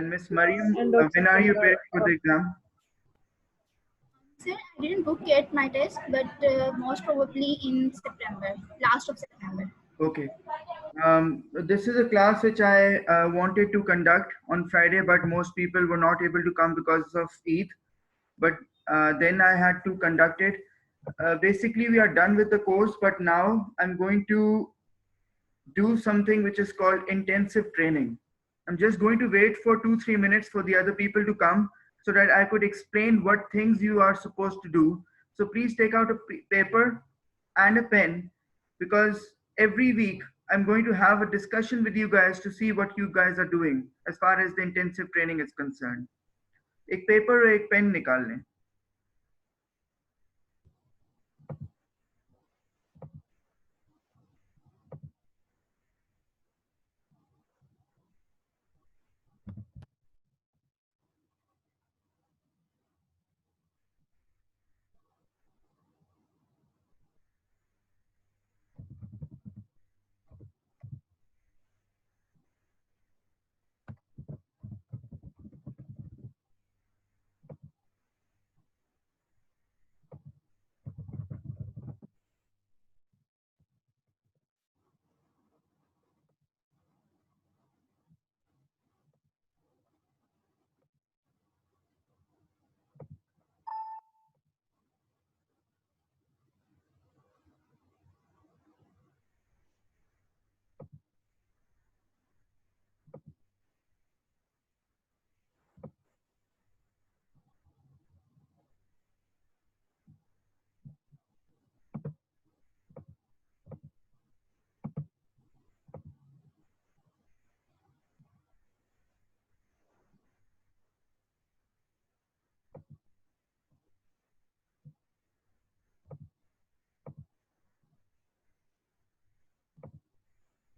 And Miss Mariam, end of when are you September. preparing for the exam? Sir, I didn't book yet my test, but most probably in September, last of September. Okay. This is a class which I wanted to conduct on Friday, but most people were not able to come because of Eid. But then I had to conduct it. Basically, we are done with the course, but now I'm going to do something which is called intensive training. I'm just going to wait for 2-3 minutes for the other people to come so that I could explain what things you are supposed to do. So please take out a paper and a pen, because every week I'm going to have a discussion with you guys to see what you guys are doing as far as the intensive training is concerned. एक paper और एक pen निकाल लें.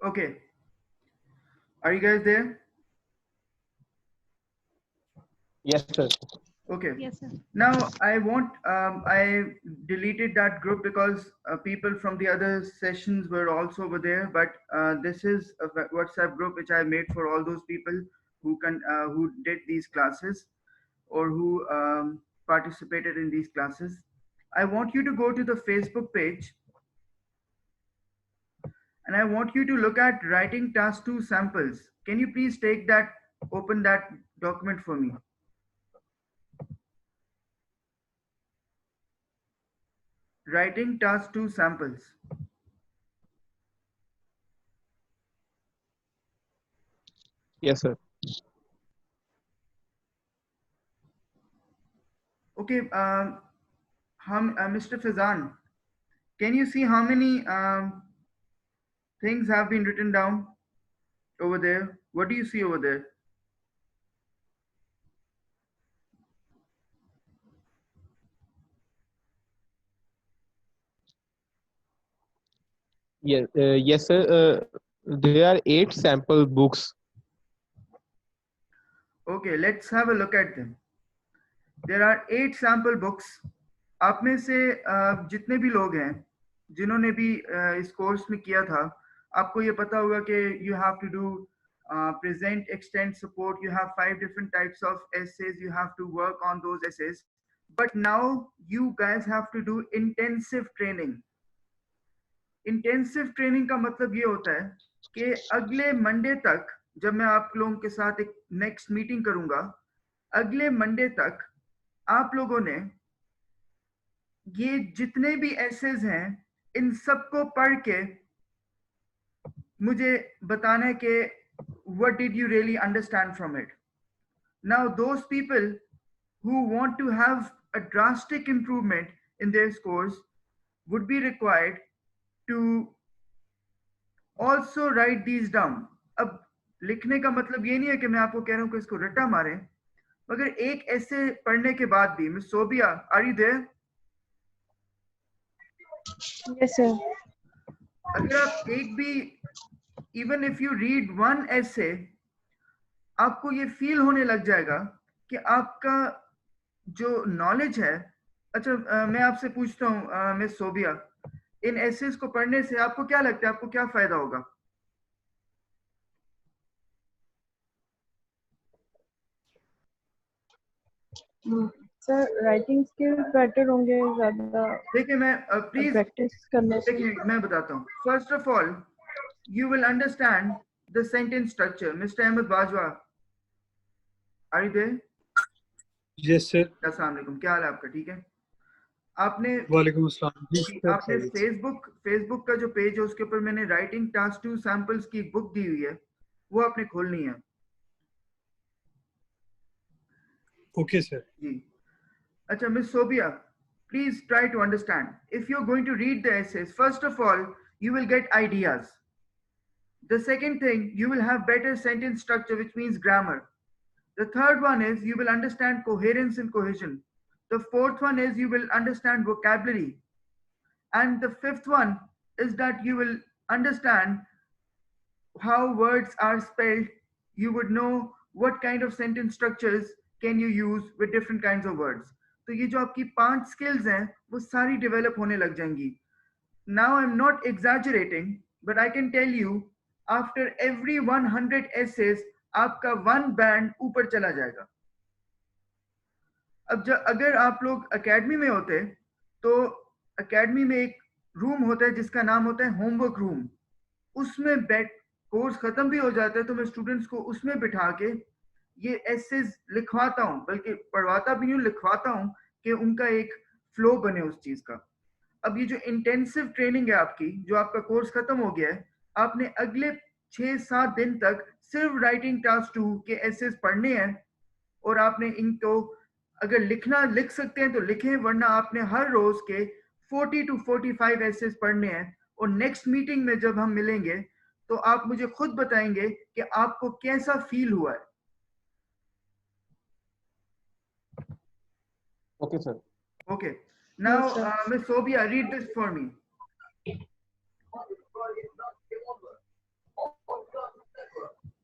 Okay. Are you guys there? Yes, sir. Okay. Yes, sir. Now I deleted that group because people from the other sessions were also over there. But this is a WhatsApp group which I made for all those people who did these classes or who participated in these classes. I want you to go to the Facebook page and I want you to look at writing task 2 samples. Can you please open that document for me? Writing task 2 samples. Yes, sir. Okay, Mr. Fazan, can you see how many things have been written down over there? What do you see over there? Yes, yes, sir. There are 8 sample books. Okay, let's have a look at them. There are 8 sample books. आप में से जितने भी लोग हैं जिन्होंने भी इस कोर्स में किया था, आपको ये पता होगा कि you have to do present, extend, support. You have 5 different types of essays. You have to work on those essays. But now you guys have to do intensive training. Intensive training का मतलब ये होता है कि अगले Monday तक, जब मैं आप लोगों के साथ एक नेक्स्ट मीटिंग करूंगा, अगले मंडे तक आप लोगों ने ये जितने भी एसेज हैं इन सबको पढ़ के मुझे बताना है कि what did you really understand from it. Now those people who want to have a drastic improvement in their scores would be required to also write these down. अब लिखने का मतलब ये नहीं है कि मैं आपको कह रहा हूं कि इसको रट्टा मारें, मगर एक ऐसे पढ़ने के बाद भी, miss Sobia, are you there? Yes, sir. अगर आप एक भी, even if you read one ऐसे, आपको ये फील होने लग जाएगा कि आपका जो नॉलेज है, अच्छा मैं आपसे पूछता हूँ मिस सोबिया, इन एसेस को पढ़ने से आपको क्या लगता है, आपको क्या फायदा होगा? सर राइटिंग स्किल बेटर होंगे ज़्यादा देखिए मैं प्लीज प्रैक्टिस करने से। देखिए मैं बताता हूँ. First of all you will understand the sentence structure. Mr. Ahmed Bajwa, are you there? Yes sir. अस्सलाम वालेकुम, क्या हाल है आपका? ठीक है. आपने वालेकुम अस्सलाम. जी सर. आपने फेसबुक का जो पेज है उसके ऊपर मैंने राइटिंग टास्क 2 सैंपल्स की बुक दी हुई है, वो आपने खोलनी है. Okay sir. जी. अच्छा, Miss Sobia, please try to understand. If you're going to read the essays, first of all, you will get ideas. The second thing, you will have better sentence structure, which means grammar. The third one is you will understand coherence and cohesion. The fourth one is you will understand vocabulary. And the fifth one is that you will understand how words are spelled. You would know what kind of sentence structures can you use with different kinds of words. तो ये जो आपकी 5 skills हैं वो सारी develop होने लग जाएंगी. Now I'm not exaggerating, but I can tell you after every 100 essays आपका 1 band ऊपर चला जाएगा. अब अगर आप लोग एकेडमी में होते तो एकेडमी में एक रूम होता है जिसका नाम होता है होमवर्क रूम. उसमें कोर्स खत्म भी हो जाता है तो मैं स्टूडेंट्स को उसमें बिठा के ये एसेज लिखवाता हूँ, बल्कि पढ़वाता भी नहीं, लिखवाता हूँ कि उनका एक फ्लो बने उस चीज का. अब ये जो इंटेंसिव ट्रेनिंग है आपकी, जो आपका कोर्स खत्म हो गया है, आपने अगले 6-7 दिन तक सिर्फ राइटिंग टास्क 2 के एसेज पढ़ने हैं और आपने इनको अगर लिख सकते हैं तो लिखें, वरना आपने हर रोज के 40 to 45 एसेज पढ़ने हैं. और नेक्स्ट मीटिंग में जब हम मिलेंगे तो आप मुझे खुद बताएंगे कि आपको कैसा फील हुआ है. Okay, sir. Okay. Now, Yes, sir. Miss Sobia, read this for me.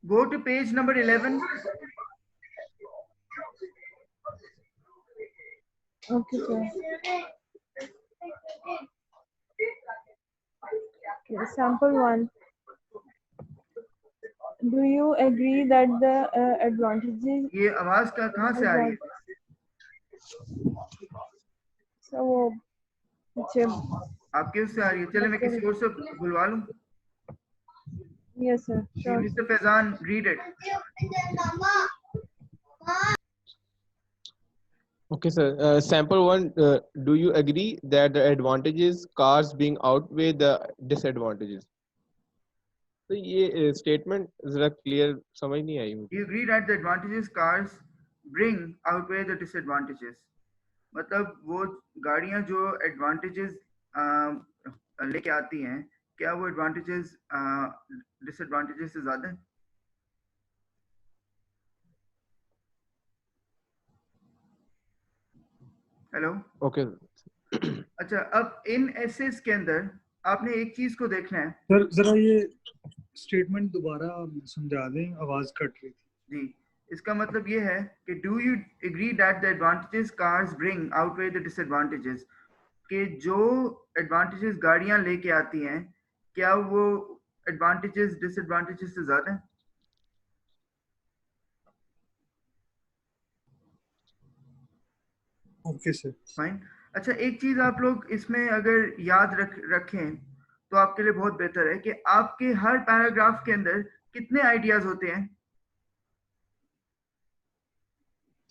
Go to page number 11. Okay, sir. Okay, sample 1. Do you agree that the advantages ये आवाज का कहाँ से आ रही है? so वो पीछे आपके उससे आ रही है. चले मैं किसी और से बुलवा लूं. yes sir sure Mr. Faizan, read it. Okay, sir. Sample 1. Do you agree that the advantages cars being outweigh the disadvantages? तो ये स्टेटमेंट जरा क्लियर समझ नहीं आई मुझे. You agree that the advantages cars bring outweigh the disadvantages. मतलब वो गाड़ियां जो एडवांटेजेस लेके आती हैं, क्या वो एडवांटेजेस डिसएडवांटेजेस से ज्यादा हैं? हेलो. ओके. अच्छा, अब इन एसेस के अंदर आपने एक चीज को देखना है. सर जरा ये स्टेटमेंट दोबारा समझा दें, आवाज कट रही थी. जी, इसका मतलब ये है कि do you agree that the advantages cars bring outweigh the disadvantages, कि जो एडवांटेजेस गाड़ियां लेके आती हैं क्या वो एडवांटेजेस डिसएडवांटेजेस से ज्यादा हैं? Okay sir. फाइन. अच्छा, एक चीज आप लोग इसमें अगर याद रखें तो आपके लिए बहुत बेहतर है कि आपके हर पैराग्राफ के अंदर कितने आइडियाज होते हैं?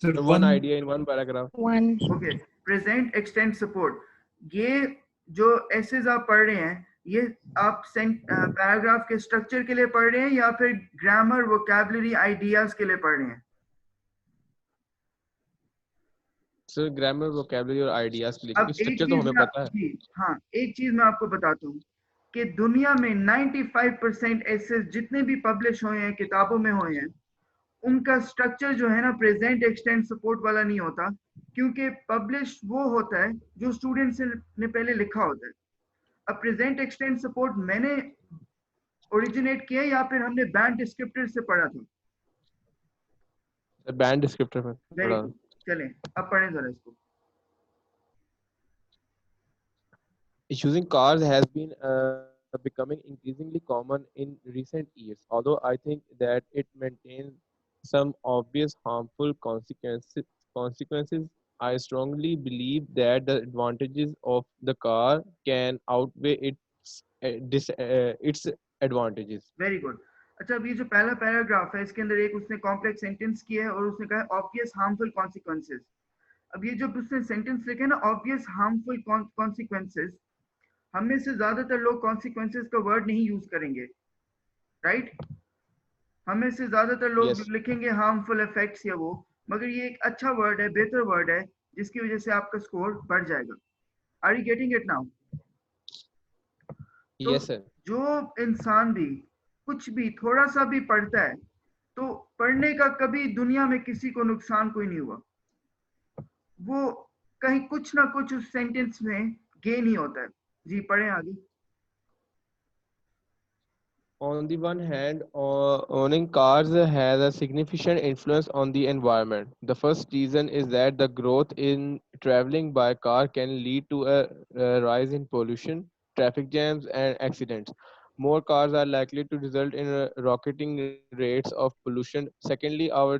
Sir One idea in one paragraph. 1 okay. Present, extend, support, ये जो एसेज आप पढ़ रहे हैं ये आप पैराग्राफ के स्ट्रक्चर के लिए पढ़ रहे हैं या फिर ग्रामर, वोकैबुलरी, आइडियाज के लिए पढ़ रहे हैं? सर ग्रामर, वोकैबुलरी और आइडियाज के लिए, अब क्योंकि एक स्ट्रक्चर तो चीज हमें मैं पता है. जी हाँ, एक चीज मैं आपको बताता हूँ कि दुनिया में 95% एसेज जितने भी पब्लिश हुए हैं, किताबों में हुए हैं, उनका स्ट्रक्चर जो है ना प्रेजेंट, एक्सटेंड, सपोर्ट वाला नहीं होता, क्योंकि पब्लिश वो होता है जो स्टूडेंट्स ने पहले लिखा होता है. अब प्रेजेंट, एक्सटेंड, सपोर्ट मैंने ओरिजिनेट किया या फिर हमने बैंड डिस्क्रिप्टर से पढ़ा था? बैंड डिस्क्रिप्टर में वेरी पढ़ा. गुड. चलें अब पढ़ें जरा इसको. Using cars has been becoming increasingly common in recent years, although I think that it maintains some obvious harmful consequences, I strongly believe that the advantages of the car can outweigh its advantages. Very good. अच्छा, अब ये जो पहला paragraph है इसके अंदर एक उसने कॉम्प्लेक्स सेंटेंस किया है और उसने कहा ऑब्वियस हार्मफुल कॉन्सिक्वेंसेस. अब ये जो उसने सेंटेंस लिखे ना ऑब्वियस हार्मफुल कॉन्सिक्वेंसेस, हम में से ज्यादातर लोग कॉन्सिक्वेंसेस का वर्ड नहीं यूज करेंगे, राइट? हम में से ज्यादातर लोग Yes. लिखेंगे हार्मफुल इफेक्ट्स या वो, मगर ये एक अच्छा वर्ड है, बेहतर वर्ड है, जिसकी वजह से आपका स्कोर बढ़ जाएगा. Are you getting it now? तो Yes, sir. जो इंसान भी कुछ भी थोड़ा सा भी पढ़ता है, तो पढ़ने का कभी दुनिया में किसी को नुकसान कोई नहीं हुआ. वो कहीं कुछ ना कुछ उस सेंटेंस में गेन ही होता है. जी पढ़ें आगे. On the one hand, owning cars has a significant influence on the environment. The first reason is that the growth in traveling by car can lead to a rise in pollution, traffic jams, and accidents. More cars are likely to result in rocketing rates of pollution. Secondly, our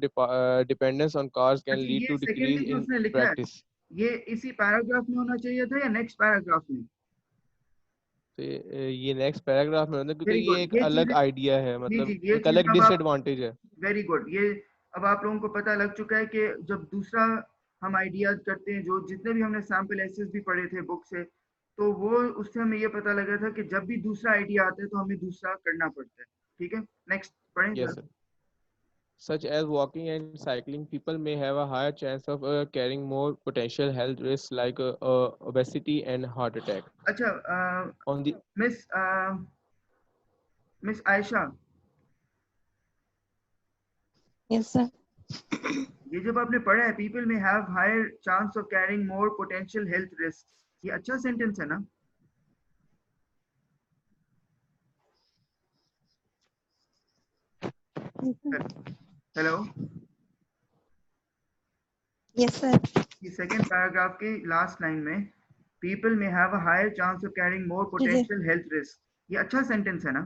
dependence on cars can अच्छा, lead ये to decrease secondly जो in उसने लिखा है, practice. ये इसी paragraph में होना चाहिए था या नेक्स्ट पैराग्राफ में? तो ये नेक्स्ट पैराग्राफ में होता है क्योंकि वेरी ये गुड. एक ये अलग चीजें, आइडिया है, जी मतलब जी, ये एक चीजें अलग अब आप, डिसएडवांटेज है. Very good. ये अब आप लोगों को पता लग चुका है कि जब दूसरा हम आइडियाज करते हैं, जो जितने भी हमने सैम्पल एसेस भी पढ़े थे बुक से, तो वो उससे हमें ये पता लगा था कि जब भी दूसरा आइडिया आता है तो हमें दूसरा करना पड़ता है. ठीक है, नेक्स्ट पढ़ें Yes, जरा. sir. Such as walking and cycling, people may have a higher chance of carrying more potential health risks like obesity and heart attack. अच्छा, On the miss miss Ayesha, Yes, sir. ये जब आपने पढ़ा है people may have higher chance of carrying more potential health risk, ये अच्छा sentence है ना? Yes, sir. Hello. Yes, sir. ये सेकंड पैराग्राफ के लास्ट लाइन में people may have a higher chance of carrying more potential health risk, ये अच्छा sentence है ना?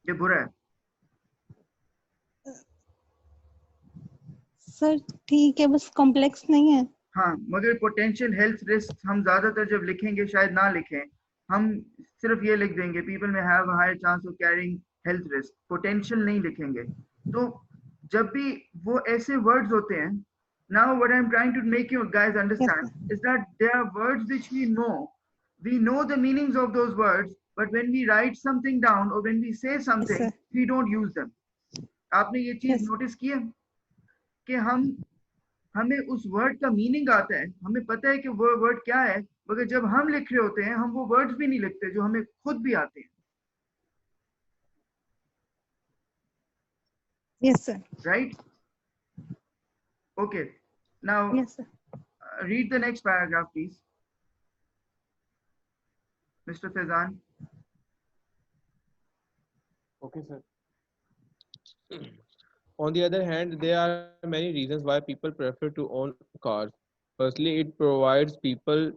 ये बुरा है? सर ठीक है, बस कॉम्प्लेक्स नहीं है. हाँ, मगर पोटेंशियल हेल्थ रिस्क हम ज्यादातर जब लिखेंगे शायद ना लिखें, हम सिर्फ ये लिख देंगे people may have a higher chance of carrying health risk, potential नहीं लिखेंगे. तो जब भी वो ऐसे वर्ड्स होते हैं, now what I am trying to make you guys understand is that there are words which we know the meanings of those words, but when we write something down or when we say something, sir. we don't use them. आपने ये चीज Yes. Notice की है कि हमें उस word का meaning आता है, हमें पता है कि वो वर्ड क्या है, मगर जब हम लिख रहे होते हैं हम वो वर्ड्स भी नहीं लिखते जो हमें खुद भी आते हैं. Yes, sir. Right? Okay. Now Yes, sir. read the next paragraph, please, Mr. Faizan. Okay, sir. On the other hand, there are many reasons why people prefer to own cars. Firstly, it provides people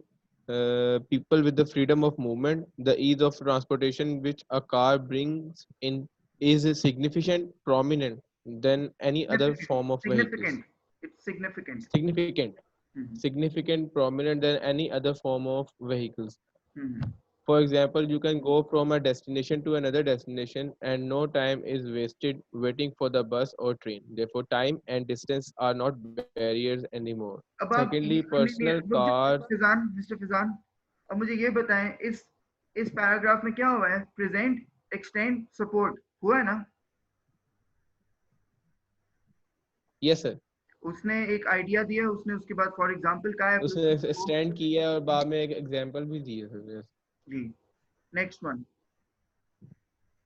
with the freedom of movement. The ease of transportation which a car brings in is a significant prominent than any other form of vehicles. Significant. It's significant. Significant, Mhm. significant, prominent than any other form of vehicles. Mhm. For example, you can go from a destination to another destination and no time is wasted waiting for the bus or train. Therefore, time and distance are not barriers anymore. अब आप Secondly, नहीं, personal रुक जाओ, cars. Fizaan, mister Fizaan, अब मुझे ये बताएं, इस पैराग्राफ में क्या हुआ है? प्रेजेंट, एक्सटेंड, सपोर्ट हुआ है ना? Yes, sir. उसने एक आइडिया दिया, उसने उसके बाद फॉर एग्जांपल कहा है, उसने स्टैंड किया है और बाद में एक एग्जांपल भी दिए सर. जी. Next one.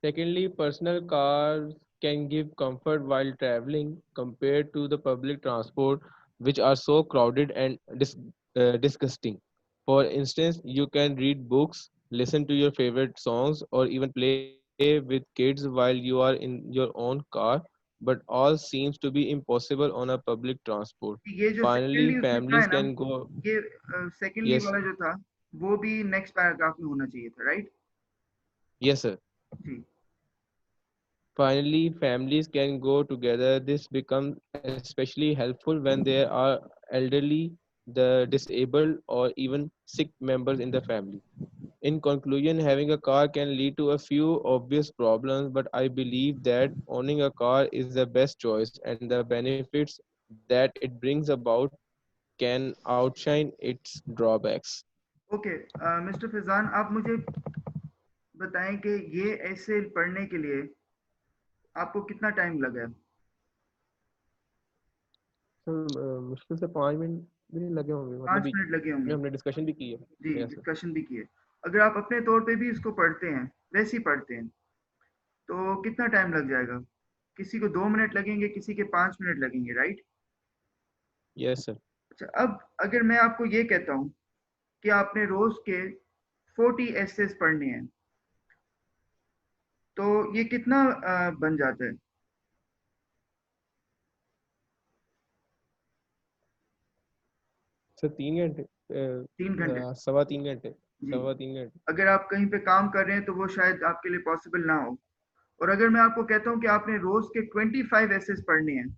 Secondly, personal cars can give comfort while traveling compared to the public transport, which are so crowded and disgusting. For instance, you can read books, listen to your favorite songs, or even play with kids while you are in your own car, but all seems to be impossible on a public transport. ये जो Finally, secondly उसने कहा families है ना, can go. ये secondly Yes, वाला जो था वो भी नेक्स्ट पैराग्राफ में होना चाहिए था, राइट? yes, sir. जी. Finally, families can go together. This becomes especially helpful when there are elderly, the disabled, or even sick members in the family. In conclusion, having a car can lead to a few obvious problems, but I believe that owning a car is the best choice, and the benefits that it brings about can outshine its drawbacks. Okay mister Faizan, आप मुझे बताएं कि ये ऐसे पढ़ने के लिए आपको कितना टाइम लगा? मुश्किल से 5 मिनट भी नहीं लगे होंगे, 5 मिनट लगे होंगे हमने डिस्कशन भी की है। जी, Yes, sir. डिस्कशन भी किए। अगर आप अपने तौर पे भी इसको पढ़ते हैं, वैसे ही पढ़ते हैं, तो कितना टाइम लग जाएगा? किसी को 2 मिनट लगेंगे, किसी के 5 मिनट लगेंगे, राइट? Yes, sir. अच्छा, अब अगर मैं आपको ये कहता हूँ कि आपने रोज के 40 एसेस पढ़ने हैं, तो ये कितना बन जाता है? सर 3 घंटे 3 घंटे। सवा 3 घंटे जी। सवा 3 घंटे अगर आप कहीं पे काम कर रहे हैं तो वो शायद आपके लिए पॉसिबल ना हो। और अगर मैं आपको कहता हूँ कि आपने रोज के 25 एसेस पढ़ने हैं,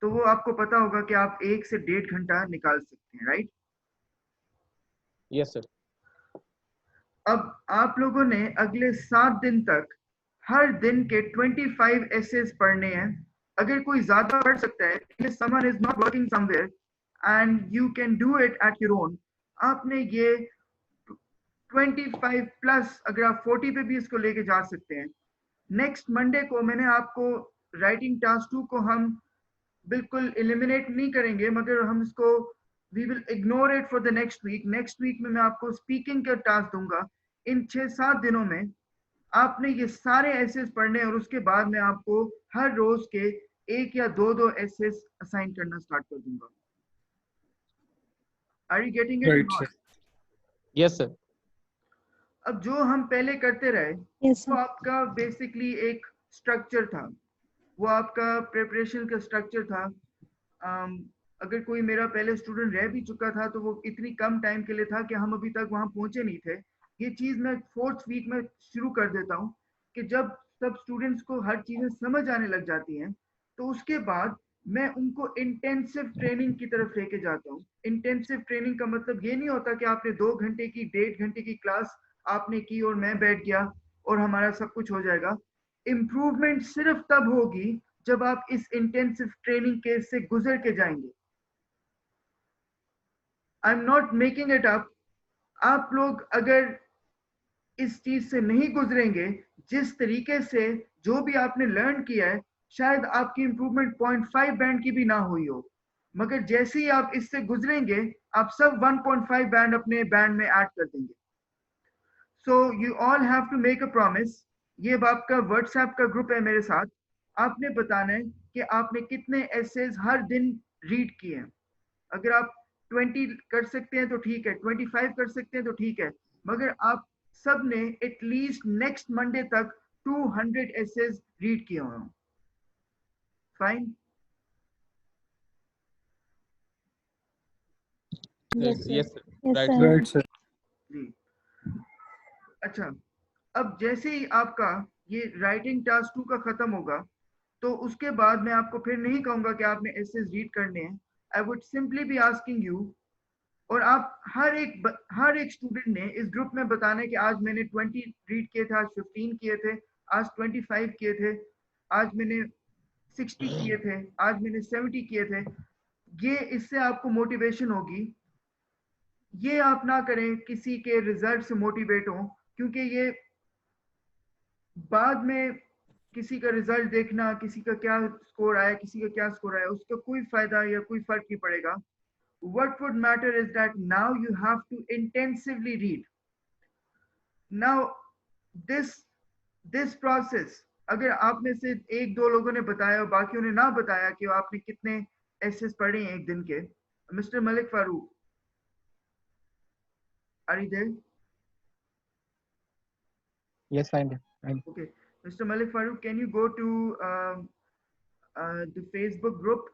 तो वो आपको पता होगा कि आप 1 से 1.5 घंटा निकाल सकते हैं, राइट? Yes sir. अब आप लोगों ने अगले 7 दिन तक हर दिन के 25 एसेस पढ़ने हैं। अगर कोई ज्यादा पढ़ सकता है, someone is not working somewhere and you can do it at your own, आपने ये 25 प्लस अगर आप 40 पे भी इसको लेके जा सकते हैं। नेक्स्ट मंडे को मैंने आपको राइटिंग टास्क 2 को हम बिल्कुल एलिमिनेट नहीं करेंगे, मगर हम इसको we will ignore it for the next week. Next week में मैं आपको स्पीकिंग का टास्क दूंगा। इन 6-7 दिनों में आपने ये सारे एसेस पढ़ने और उसके बाद मैं आपको हर रोज के 1 या 2 एसेस असाइन करना स्टार्ट कर दूंगा। Are you getting it? Right, sir. Yes sir. अब जो हम पहले करते रहे, Yes, वो sir. आपका बेसिकली एक स्ट्रक्चर था, वो आपका प्रिपरेशन का स्ट्रक्चर था। अगर कोई मेरा पहले स्टूडेंट रह भी चुका था तो वो इतनी कम टाइम के लिए था कि हम अभी तक वहां पहुंचे नहीं थे। ये चीज मैं 4th वीक में शुरू कर देता हूँ कि जब सब स्टूडेंट्स को हर चीजें समझ आने लग जाती हैं, तो उसके बाद मैं उनको इंटेंसिव ट्रेनिंग की तरफ लेके जाता हूँ। इंटेंसिव ट्रेनिंग का मतलब ये नहीं होता कि आपने 2 घंटे की 1.5 घंटे की क्लास आपने की और मैं बैठ गया और हमारा सब कुछ हो जाएगा। इम्प्रूवमेंट सिर्फ तब होगी जब आप इस इंटेंसिव ट्रेनिंग केस से गुजर के जाएंगे। I am not making it up. आप लोग अगर इस चीज से नहीं गुजरेंगे, जिस तरीके से जो भी आपने लर्न किया है, शायद आपकी इंप्रूवमेंट 0.5 बैंड की भी ना हुई हो, मगर जैसे ही आप इससे गुजरेंगे, आप सब 1.5 बैंड अपने बैंड में ऐड कर देंगे। So you all have to make a promise. ये आपका व्हाट्सएप का ग्रुप है मेरे साथ। आपने बताना है कि आपने कितने एसेज हर दिन रीड किए हैं। अगर आप 20 कर सकते हैं तो ठीक है, 25 कर सकते हैं तो ठीक है, मगर आप सब ने एटलीस्ट नेक्स्ट मंडे तक 200 एसेज रीड किए हों। Fine? Yes, sir. Yes sir. Yes, right sir. Right, sir. जी। अच्छा, अब जैसे ही आपका ये राइटिंग टास्क 2 का खत्म होगा, तो उसके बाद मैं आपको फिर नहीं कहूंगा कि आपने एसेज रीड करने हैं। I would simply be asking you, और आप हर एक स्टूडेंट ने इस ग्रुप में बताना है कि आज मैंने 20 रीड किए थे, आज 15 किए थे, आज 25 किए थे, आज मैंने 60 किए थे, आज मैंने 70 किए थे। ये इससे आपको मोटिवेशन होगी। ये आप ना करें किसी के रिजल्ट से मोटिवेट हो, क्योंकि ये बाद में किसी का रिजल्ट देखना, किसी का क्या स्कोर आया, किसी का क्या स्कोर आया, उसका कोई फायदा या कोई फर्क नहीं पड़ेगा। What would matter is that now you have to intensively read. Now this process, अगर आप में से 1-2 लोगों ने बताया और बाकियों ने ना बताया कि आपने कितने एसेस पढ़े हैं एक दिन के, mister Malik Farooq, are you there? Yes, I'm there. Okay, Mr. Malik Farouk, can you go to the Facebook group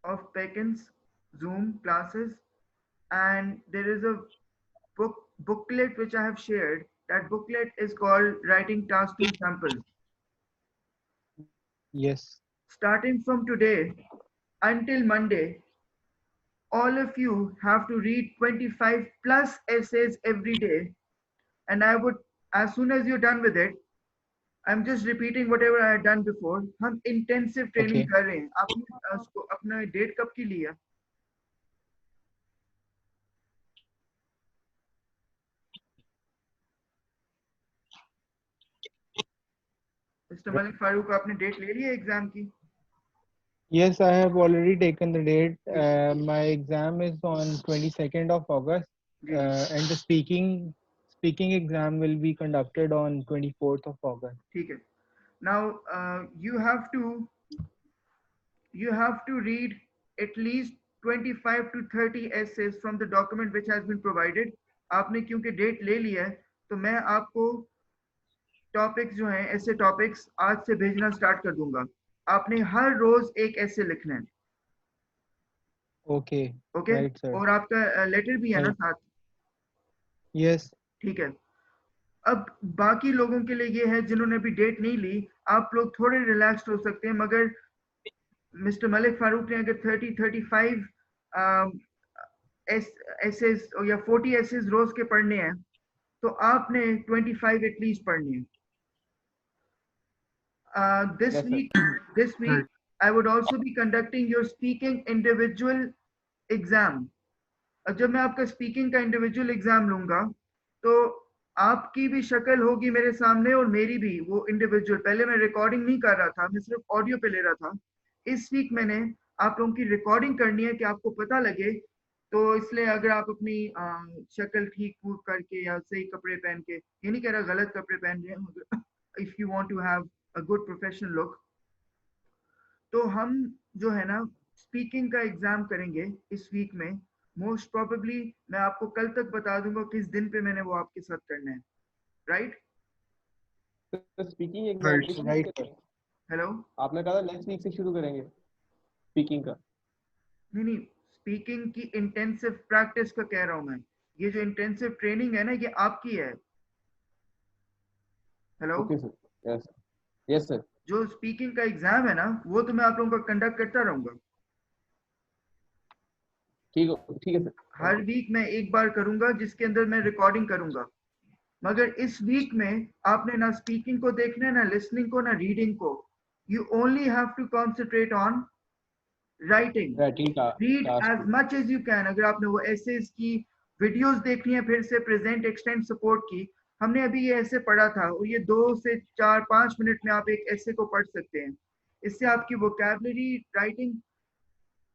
of Pekin's Zoom classes, and there is a booklet which I have shared. That booklet is called Writing Task 2 Samples. Yes. Starting from today until Monday, all of you have to read 25 plus essays every day. And I would, as soon as you're done with it, I'm just repeating whatever I had done before. हम intensive training Okay. कर रहे हैं. आपने अपना date कब की ली है? Mister Malik Farooq, आपने डेट ले ली है एग्जाम की? Yes, I have already taken the date. My exam is on 22nd of August, ji ji, and the speaking exam will be conducted on 24th of August. ठीक है. Now you have to read at least 25 to 30 essays from the document which has been provided. आपने क्योंकि date ले ली है, तो मैं आपको topics जो हैं, ऐसे टॉपिक्स आज से भेजना स्टार्ट कर दूंगा. आपने हर रोज एक ऐसे लिखना है. Okay. ओके? Right, sir. और आपका लेटर भी है ना Right. साथ? Yes. ठीक है. अब बाकी लोगों के लिए ये है जिन्होंने अभी डेट नहीं ली, आप लोग थोड़े रिलैक्स्ड हो सकते हैं, मगर मिस्टर मलिक फारूक ने अगर 35 एसेस या 40 एसेस रोज के पढ़ने हैं, तो आपने 25 एटलीस्ट पढ़ने हैं. This Yes, sir. week, I would also be conducting your speaking individual exam. जब मैं आपका स्पीकिंग का इंडिविजुअल एग्जाम लूंगा, तो आपकी भी शक्ल होगी मेरे सामने और मेरी भी, वो इंडिविजुअल. पहले मैं रिकॉर्डिंग नहीं कर रहा था, मैं सिर्फ ऑडियो पे ले रहा था. इस वीक मैंने आप लोगों की रिकॉर्डिंग करनी है कि आपको पता लगे. तो इसलिए अगर आप अपनी शक्ल ठीक करके या सही कपड़े पहन के, ये नहीं कह रहा गलत कपड़े पहन रहे हैं, if you want to have a good professional look, तो हम जो है ना स्पीकिंग का एग्जाम करेंगे इस वीक में. मोस्ट प्रोबेबली मैं आपको कल तक बता दूंगा किस दिन पे मैंने वो आपके साथ करना है. Right? Speaking Right. Examination Right. Hello? आपने कहा था नेक्स्ट वीक से शुरू करेंगे स्पीकिंग का. नहीं नहीं, स्पीकिंग की इंटेंसिव प्रैक्टिस का कह रहा हूं मैं. ये जो इंटेंसिव ट्रेनिंग है ना, ये आपकी है. Hello? Okay sir. Yes yes sir. जो स्पीकिंग का एग्जाम है ना, वो तो मैं आप लोगों का कंडक्ट करता रहूंगा. ठीक है सर. हर वीक मैं एक बार करूंगा जिसके अंदर मैं रिकॉर्डिंग करूंगा. मगर इस वीक में आपने ना स्पीकिंग को देखना है, ना लिसनिंग को, ना रीडिंग को. You only have to concentrate on writing. Writing का read as much as you can. अगर आपने वो एसेज की वीडियोस देखनी है फिर से, प्रेजेंट एक्सटेंड सपोर्ट की, हमने अभी ये ऐसे पढ़ा था, और ये 2 से 4-5 मिनट में आप एक ऐसे को पढ़ सकते हैं. इससे आपकी वोकैबुलरी, राइटिंग,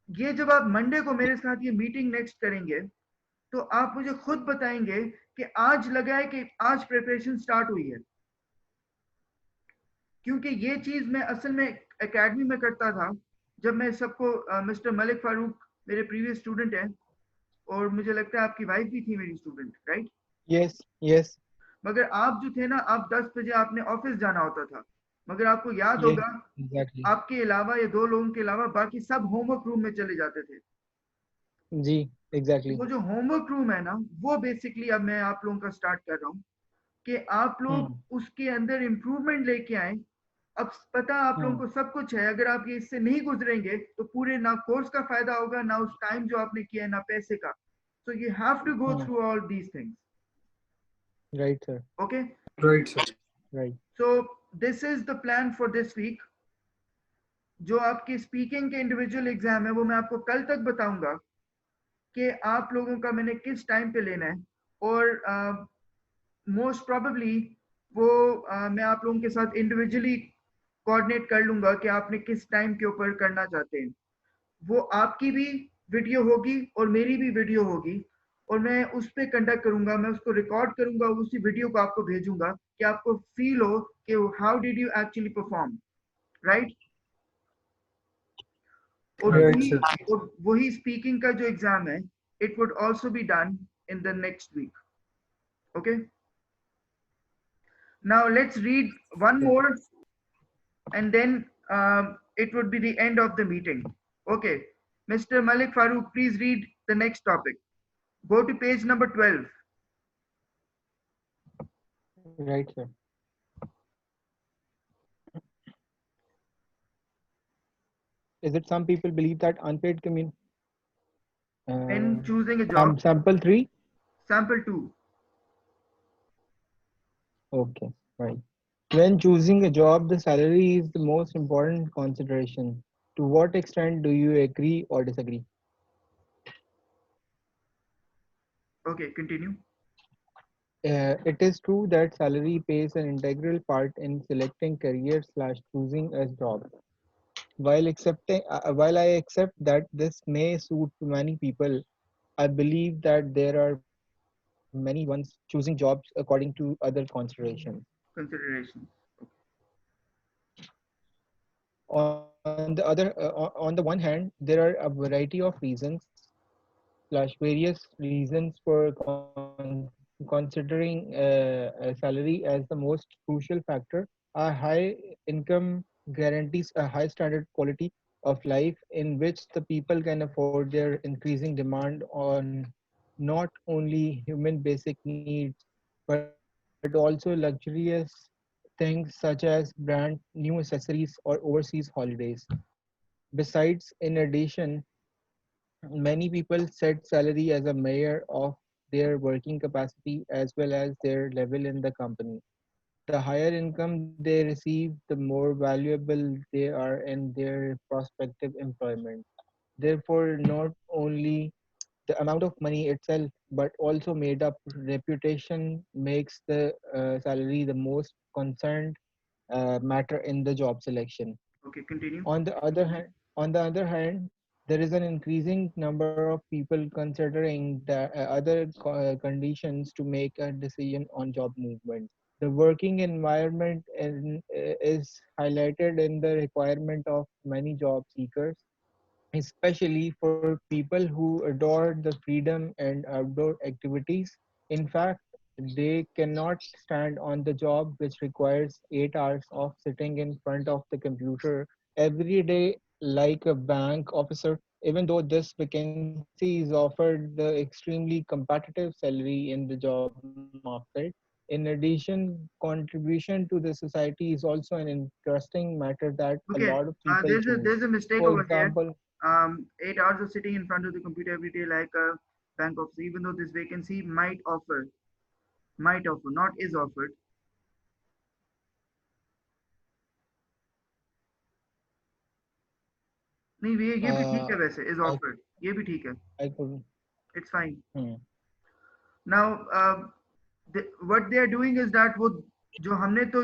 ये जब आप मंडे को मेरे साथ ये मीटिंग नेक्स्ट करेंगे, तो आप मुझे खुद बताएंगे कि आज लगा है कि आज प्रिपरेशन स्टार्ट हुई है. क्योंकि ये चीज मैं असल में एकेडमी में करता था, जब मैं सबको मिस्टर मलिक फारूक मेरे प्रीवियस स्टूडेंट हैं, और मुझे लगता है आपकी वाइफ भी थी मेरी स्टूडेंट, राइट? Yes. Yes. मगर आप जो थे ना, आप 10 बजे आपने ऑफिस जाना होता था, मगर आपको याद Yes. होगा Exactly. आपके अलावा या 2 लोगों के अलावा बाकी सब होमवर्क रूम में चले जाते थे. जी. Exactly. वो जो होमवर्क रूम है ना, वो बेसिकली अब मैं आप लोगों का स्टार्ट कर रहा हूँ कि आप लोग उसके अंदर इम्प्रूवमेंट लेके आए. अब पता आप लोगों को सब कुछ है, अगर आप ये इससे नहीं गुजरेंगे तो पूरे ना कोर्स का फायदा होगा, ना उस टाइम जो आपने किया है, ना पैसे का. So you have to go through all these things. Right, sir. Okay? Right, sir. Right. So this is the plan for this week. जो आपकी स्पीकिंग के इंडिविजुअल एग्जाम है, वो मैं आपको कल तक बताऊंगा कि आप लोगों का मैंने किस टाइम पे लेना है. और मोस्ट प्रोबेबली वो मैं आप लोगों के साथ इंडिविजुअली कोऑर्डिनेट कर लूंगा कि आपने किस टाइम के ऊपर करना चाहते हैं. वो आपकी भी वीडियो होगी और मेरी भी वीडियो होगी, और मैं उस पर कंडक्ट करूंगा. मैं उसको रिकॉर्ड करूंगा, उसी वीडियो को आपको भेजूंगा कि आपको फील हो कि how did you actually perform. Right? और Right, वही, sir. और वही स्पीकिंग का जो एग्जाम है, it would also be done in the next week. Okay? Now let's read one more, and then it would be the end of the meeting. Okay, Mr. Malik Farooq, please read the next topic. Go to page number 12. Right, sir. Is it some people believe that unpaid In choosing a job, sample 3? sample 2. Okay, right. When choosing a job, the salary is the most important consideration. To what extent do you agree or disagree? Okay, continue. It is true that salary plays an integral part in selecting career slash choosing a job. While I accept that this may suit many people, I believe that there are many ones choosing jobs according to other considerations. Consideration. On the one hand, there are a variety of reasons slash various reasons for considering a salary as the most crucial factor. A high income guarantees a high standard quality of life in which the people can afford their increasing demand on not only human basic needs but also luxurious things such as brand new accessories or overseas holidays. Besides, in addition, many people set salary as a measure of their working capacity as well as their level in the company. The higher income they receive, the more valuable they are in their prospective employment. Therefore, not only the amount of money itself, but also made up reputation makes the salary the most concerned matter in the job selection. Okay, continue. On the other hand, there is an increasing number of people considering the other conditions to make a decision on job movement. The working environment is highlighted in the requirement of many job seekers, especially for people who adore the freedom and outdoor activities. In fact, they cannot stand on the job which requires 8 hours of sitting in front of the computer every day like a bank officer, even though this vacancy is offered the extremely competitive salary in the job market. In addition, contribution to the society is also an interesting matter that a lot of Okay, people choose. there's a For mistake over here. example, 8 hours of sitting in front of the computer every day, like a bank officer, even though this vacancy might offer, not is offered. नहीं ये भी ठीक है वैसे is I offered, ये भी ठीक है, I could. it's fine. Hmm. Now what they are doing is that वो जो हमने तो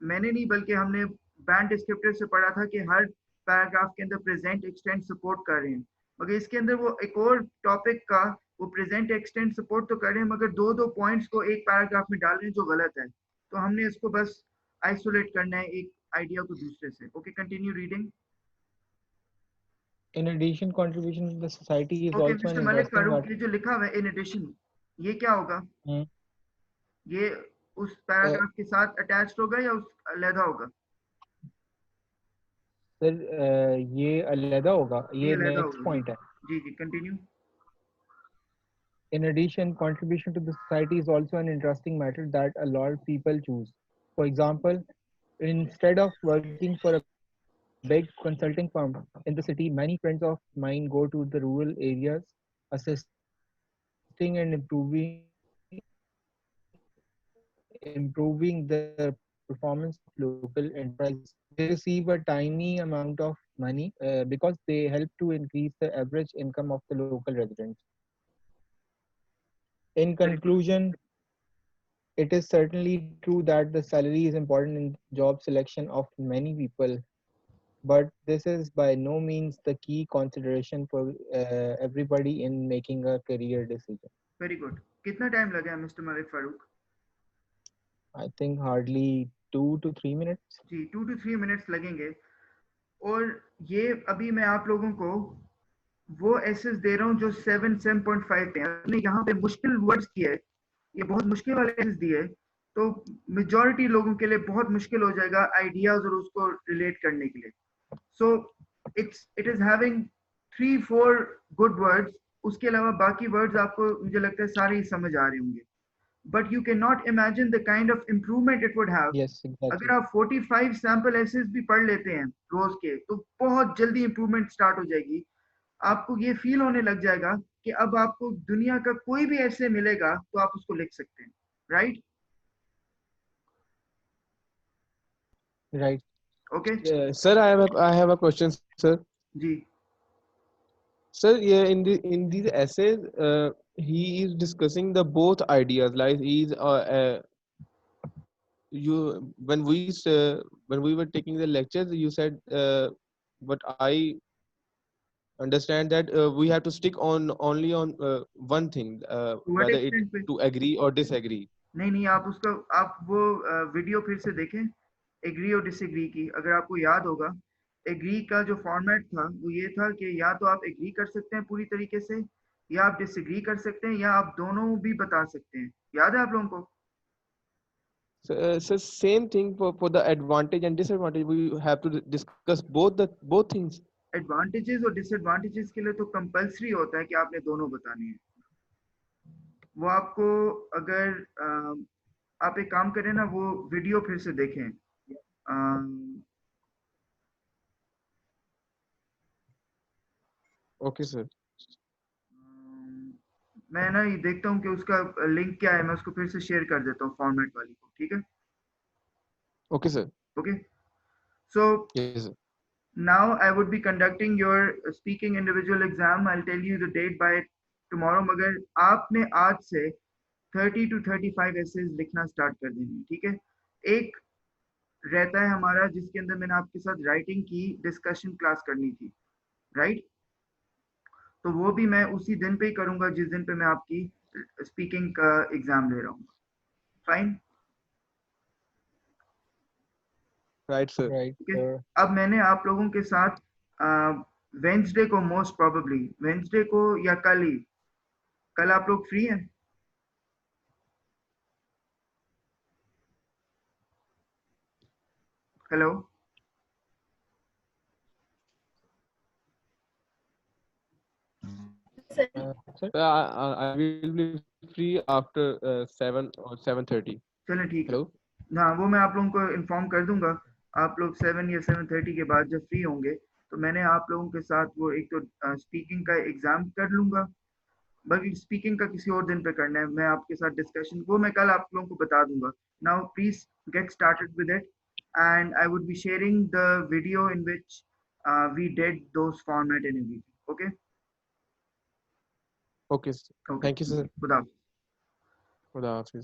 मैंने नहीं बल्कि हमने बैंड डिस्क्रिप्टर से पढ़ा था कि हर पैराग्राफ के अंदर प्रेजेंट एक्सटेंड सपोर्ट कर रहे हैं, मगर इसके अंदर वो एक और टॉपिक का वो प्रेजेंट एक्सटेंड सपोर्ट तो कर रहे हैं मगर दो दो पॉइंट्स को एक पैराग्राफ में डाल रहे हैं जो गलत है, तो हमने इसको बस आइसोलेट करना है एक आइडिया को दूसरे से. Okay, continue reading. In addition, contribution to the society is okay also an mister Malik interesting Farooq, matter. ये जो लिखा हुआ है इन एडिशन, ये क्या होगा? Hmm. ये उस पैराग्राफ के साथ अटैच्ड होगा या उस अलहदा होगा? सर ये अलग होगा, ये ये अलहदा नेक्स्ट होगा. पॉइंट है. जी जी continue. In addition, contribution to the society is also an interesting matter that a lot of people choose. For example, instead of working for a big consulting firm in the city, many friends of mine go to the rural areas, assisting and improving the performance of local enterprises. They receive a tiny amount of money because they help to increase the average income of the local residents. In conclusion, it is certainly true that the salary is important in job selection of many people, but this is by no means the key consideration for everybody in making a career decision. Very good. कितना time लगा है mister Malik Farooq? I think hardly 2 to 3 minutes. जी 2 to 3 minutes लगेंगे. और ये अभी मैं आप लोगों को वो एसेस दे रहा हूँ जो 7.5 पे. आपने यहाँ पे मुश्किल वर्ड्स किए, ये बहुत मुश्किल वाले एसेस दिए, तो मेजॉरिटी लोगों के लिए बहुत मुश्किल हो जाएगा आइडियाज और उसको रिलेट करने के लिए. So it is having 3-4 good words, उसके अलावा बाकी वर्ड्स आपको मुझे लगता है सारे ही समझ आ रहे होंगे. but you cannot imagine the kind of improvement it would have. Yes, exactly. अगर आप 45 सैंपल एसेस भी पढ़ लेते हैं रोज के, तो बहुत जल्दी इंप्रूवमेंट स्टार्ट हो जाएगी. आपको ये फील होने लग जाएगा कि अब आपको दुनिया का कोई भी ऐसे मिलेगा तो आप उसको लिख सकते हैं. Right? Right. Okay Sir, I have a question, sir. जी. Sir, yeah, in these essays, he is discussing the both ideas. Like he's you when we were taking the lectures, you said, but I understand that we have to stick on only on one thing, To what whether it extent पे? to agree or disagree. नहीं, आप उसका आप वो video फिर से देखें, agree और डिसएग्री की. अगर आपको याद होगा, एग्री का जो फॉर्मेट था वो ये था कि या तो आप एग्री कर सकते हैं पूरी तरीके से, या आप डिसएग्री कर सकते हैं, या आप दोनों भी बता सकते हैं. याद है आप लोगों को? So same thing for the advantage and disadvantage. We have to discuss both things. Advantages और डिसएडवांटेजेस के लिए तो कंपलसरी होता है कि आपने दोनों बताने हैं. वो आपको अगर आप एक काम करें ना, वो वीडियो फिर से देखें. Okay, sir. मैं ना ये देखता हूँ कि उसका लिंक क्या है, मैं उसको फिर से शेयर कर देता हूँ फॉर्मेट वाली को. ठीक है? Okay, sir. Okay. So Yes, sir. now I would be conducting your speaking individual exam. I'll tell you the date by tomorrow. मगर आपने आज से 30 to 35 essays लिखना स्टार्ट कर देनी. ठीक है? एक रहता है हमारा जिसके अंदर मैंने आपके साथ राइटिंग की डिस्कशन क्लास करनी थी. राइट? तो वो भी मैं उसी दिन पे ही करूंगा जिस दिन पे मैं आपकी स्पीकिंग का एग्जाम ले रहा हूँ. फाइन? Right, sir. Right. ठीक है? अब मैंने आप लोगों के साथ वेंसडे को, मोस्ट प्रोबेबली वेंसडे को या कल ही, कल आप लोग फ्री हैं? Hello? Sir, Sir, I will be free after 7 or 7:30. चलें ठीक है. Hello. हाँ, वो मैं आप लोगों को इन्फॉर्म कर दूंगा. आप लोग 7 या 7:30 के बाद जब फ्री होंगे तो मैंने आप लोगों के साथ वो एक तो स्पीकिंग का एग्जाम कर लूंगा. बल्कि स्पीकिंग का किसी और दिन पे करना है, मैं आपके साथ डिस्कशन वो मैं कल आप लोगों को बता दूंगा. Now please get started with it, and I would be sharing the video in which we did those format and everything. Okay? Okay, sir. Okay. Thank you, sir. खुदा हाफिज़. Khuda Hafiz.